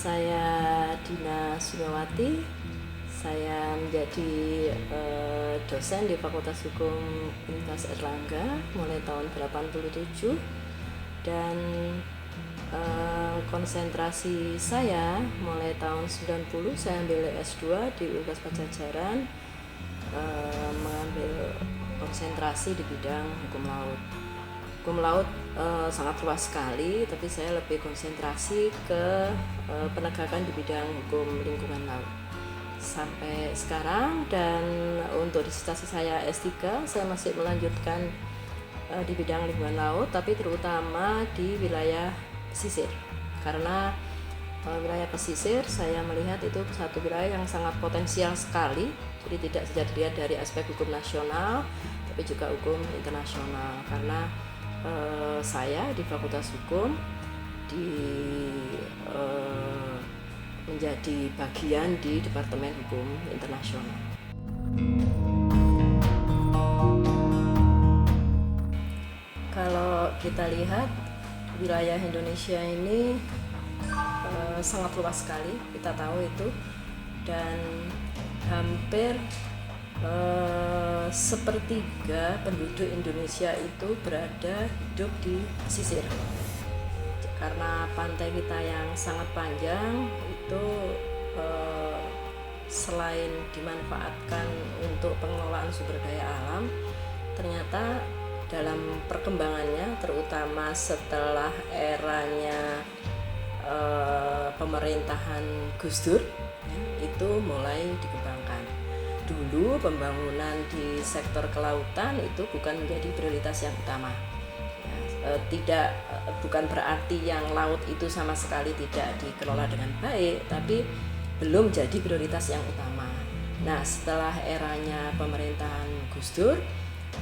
Saya Dina Sunawati. Saya menjadi dosen di Fakultas Hukum Universitas Airlangga mulai tahun 87, dan konsentrasi saya mulai tahun 90 saya ambil S2 di Universitas Padjadjaran, mengambil konsentrasi di bidang hukum laut. Hukum laut sangat luas sekali, tapi saya lebih konsentrasi ke penegakan di bidang hukum lingkungan laut sampai sekarang. Dan untuk disertasi saya S3, saya masih melanjutkan di bidang lingkungan laut, tapi terutama di wilayah pesisir, karena wilayah pesisir saya melihat itu satu wilayah yang sangat potensial sekali. Jadi tidak saja dilihat dari aspek hukum nasional, tapi juga hukum internasional, karena saya di Fakultas Hukum menjadi bagian di Departemen Hukum Internasional. Kalau kita lihat wilayah Indonesia ini sangat luas sekali, kita tahu itu, dan hampir sepertiga penduduk Indonesia itu hidup di pesisir. Karena pantai kita yang sangat panjang itu selain dimanfaatkan untuk pengelolaan sumber daya alam, ternyata dalam perkembangannya, terutama setelah eranya pemerintahan Gus Dur, itu mulai dikembangkan. Dulu pembangunan di sektor kelautan itu bukan menjadi prioritas yang utama. Bukan berarti yang laut itu sama sekali tidak dikelola dengan baik, tapi belum jadi prioritas yang utama. Nah, setelah eranya pemerintahan Gus Dur,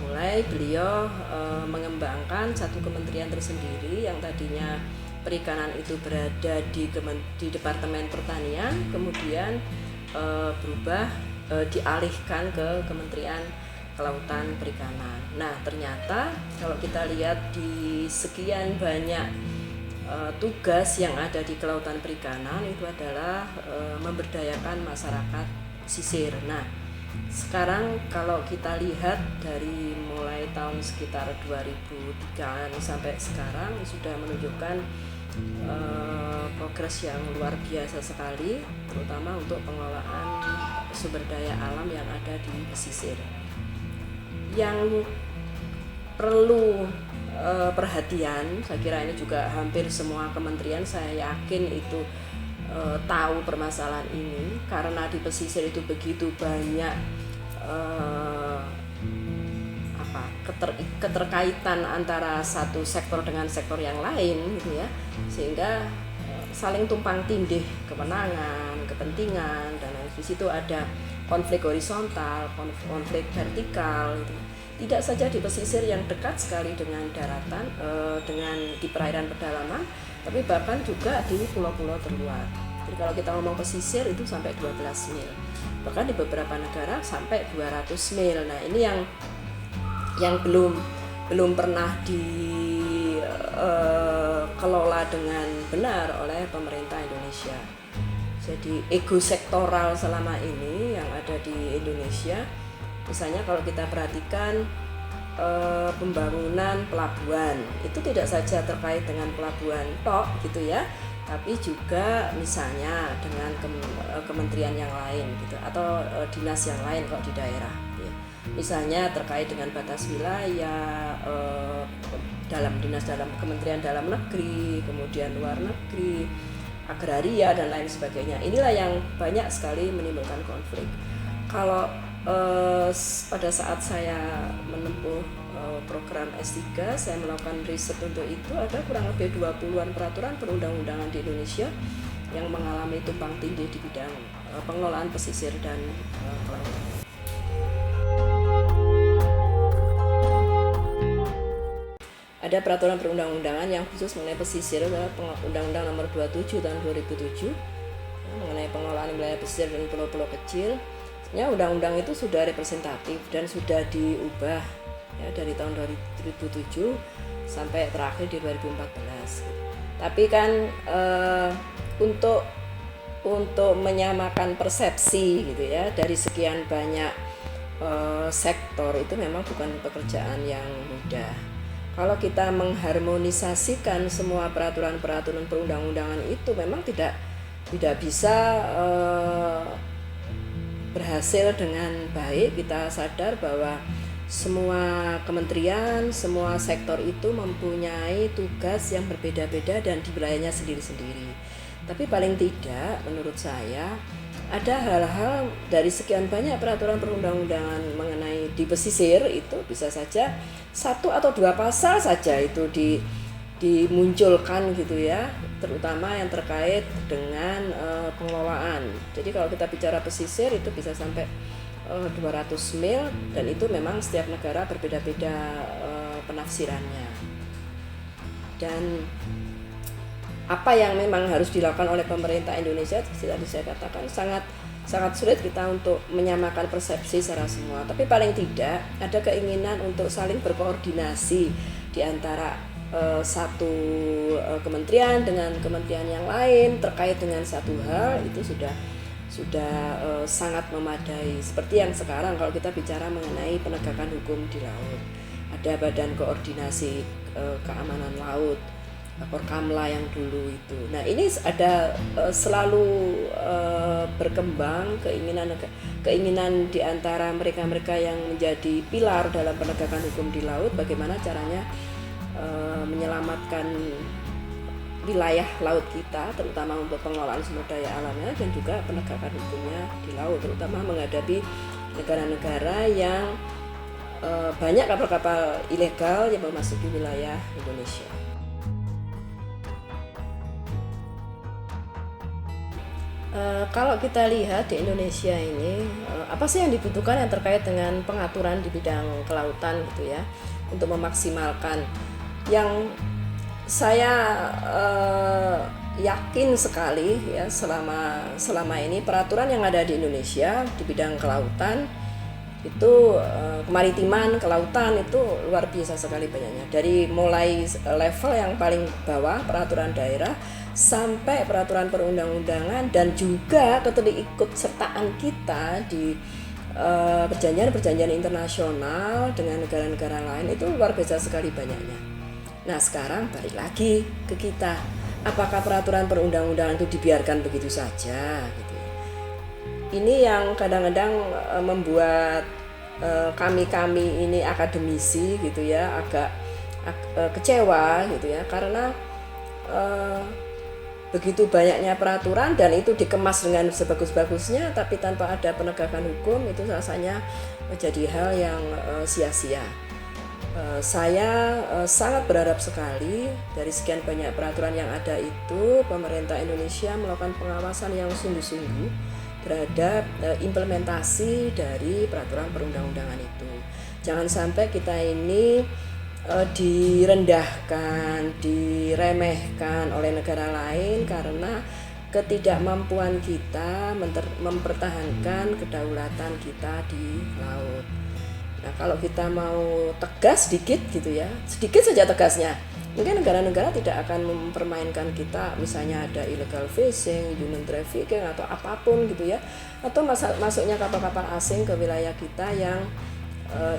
mulai beliau mengembangkan satu kementerian tersendiri yang tadinya perikanan itu berada di Departemen Pertanian, kemudian berubah dialihkan ke Kementerian Kelautan Perikanan. Nah, ternyata kalau kita lihat di sekian banyak tugas yang ada di Kelautan Perikanan, itu adalah memberdayakan masyarakat pesisir. Nah, sekarang kalau kita lihat dari mulai tahun sekitar 2003 sampai sekarang sudah menunjukkan progres yang luar biasa sekali, terutama untuk pengelolaan sumber daya alam yang ada di pesisir. Yang perlu perhatian, saya kira ini juga hampir semua kementerian saya yakin itu tahu permasalahan ini, karena di pesisir itu begitu banyak keterkaitan antara satu sektor dengan sektor yang lain, gitu ya, sehingga saling tumpang tindih kewenangan, kepentingan, dan di situ ada konflik horizontal, konflik vertikal, gitu. Tidak saja di pesisir yang dekat sekali dengan daratan, dengan di perairan pedalaman, tapi bahkan juga di pulau-pulau terluar. Jadi kalau kita ngomong pesisir itu sampai 12 mil, bahkan di beberapa negara sampai 200 mil. Nah, ini yang belum pernah dikelola dengan benar oleh pemerintah Indonesia. Jadi ego sektoral selama ini yang ada di Indonesia, misalnya kalau kita perhatikan pembangunan pelabuhan itu tidak saja terkait dengan pelabuhan tok, gitu ya, tapi juga misalnya dengan kementerian yang lain, gitu, atau dinas yang lain kalau di daerah, ya. Misalnya terkait dengan batas wilayah dalam Kementerian Dalam Negeri, kemudian luar negeri, agraria, dan lain sebagainya. Inilah yang banyak sekali menimbulkan konflik. Kalau pada saat saya menempuh program S3, saya melakukan riset untuk itu, ada kurang lebih 20-an peraturan perundang-undangan di Indonesia yang mengalami tumpang tindih di bidang pengelolaan pesisir dan kelautan. Ada peraturan perundang-undangan yang khusus mengenai pesisir, adalah Undang-Undang Nomor 27 tahun 2007 mengenai pengelolaan wilayah pesisir dan pulau-pulau kecil. Ya, undang-undang itu sudah representatif dan sudah diubah ya dari tahun 2007 sampai terakhir di 2014. Tapi kan untuk untuk menyamakan persepsi gitu ya dari sekian banyak sektor itu memang bukan pekerjaan yang mudah. Kalau kita mengharmonisasikan semua peraturan-peraturan perundang-undangan itu memang tidak bisa berhasil dengan baik. Kita sadar bahwa semua kementerian, semua sektor itu mempunyai tugas yang berbeda-beda dan di wilayahnya sendiri-sendiri. Tapi paling tidak menurut saya ada hal-hal dari sekian banyak peraturan perundang-undangan mengenai di pesisir itu bisa saja 1 atau 2 pasal saja itu dimunculkan gitu ya, terutama yang terkait dengan pengelolaan. Jadi kalau kita bicara pesisir itu bisa sampai 200 mil dan itu memang setiap negara berbeda-beda penafsirannya. Dan apa yang memang harus dilakukan oleh pemerintah Indonesia tadi saya katakan sangat sulit kita untuk menyamakan persepsi secara semua, tapi paling tidak ada keinginan untuk saling berkoordinasi di antara satu kementerian dengan kementerian yang lain terkait dengan satu hal itu sudah sangat memadai. Seperti yang sekarang kalau kita bicara mengenai penegakan hukum di laut, ada Badan Koordinasi Keamanan Laut Korkamla yang dulu itu. Nah ini ada selalu berkembang keinginan di antara mereka yang menjadi pilar dalam penegakan hukum di laut, bagaimana caranya menyelamatkan wilayah laut kita, terutama untuk pengelolaan sumber daya alamnya dan juga penegakan hukumnya di laut, terutama menghadapi negara-negara yang banyak kapal-kapal ilegal yang memasuki wilayah Indonesia. Kalau kita lihat di Indonesia ini, apa sih yang dibutuhkan yang terkait dengan pengaturan di bidang kelautan gitu ya, untuk memaksimalkan. Yang saya yakin sekali ya selama ini peraturan yang ada di Indonesia di bidang kelautan itu kemaritiman, kelautan itu luar biasa sekali banyaknya. Dari mulai level yang paling bawah peraturan daerah sampai peraturan perundang-undangan dan juga keterikutsertaan kita di perjanjian-perjanjian internasional dengan negara-negara lain itu luar biasa sekali banyaknya. Nah sekarang balik lagi ke kita, apakah peraturan perundang-undangan itu dibiarkan begitu saja gitu? Ini yang kadang-kadang membuat kami ini akademisi gitu ya agak kecewa gitu ya, karena begitu banyaknya peraturan dan itu dikemas dengan sebagus-bagusnya tapi tanpa ada penegakan hukum, itu rasanya menjadi hal yang sia-sia. Saya sangat berharap sekali dari sekian banyak peraturan yang ada itu pemerintah Indonesia melakukan pengawasan yang sungguh-sungguh terhadap implementasi dari peraturan perundang-undangan itu. Jangan sampai kita ini direndahkan, diremehkan oleh negara lain karena ketidakmampuan kita mempertahankan kedaulatan kita di laut. Nah, kalau kita mau tegas sedikit gitu ya, sedikit saja tegasnya, mungkin negara-negara tidak akan mempermainkan kita, misalnya ada illegal fishing, human trafficking atau apapun gitu ya, atau masuknya kapal-kapal asing ke wilayah kita yang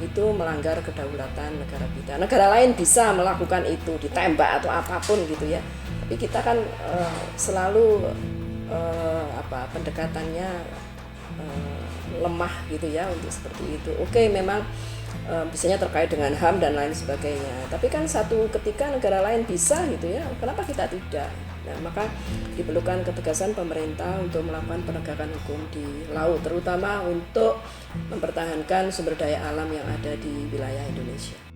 itu melanggar kedaulatan negara kita. Negara lain bisa melakukan itu, ditembak atau apapun gitu ya, tapi kita kan selalu pendekatannya lemah gitu ya untuk seperti itu. Oke, memang biasanya terkait dengan HAM dan lain sebagainya, tapi kan satu ketika negara lain bisa gitu ya, kenapa kita tidak? Nah, maka diperlukan ketegasan pemerintah untuk melakukan penegakan hukum di laut, terutama untuk mempertahankan sumber daya alam yang ada di wilayah Indonesia.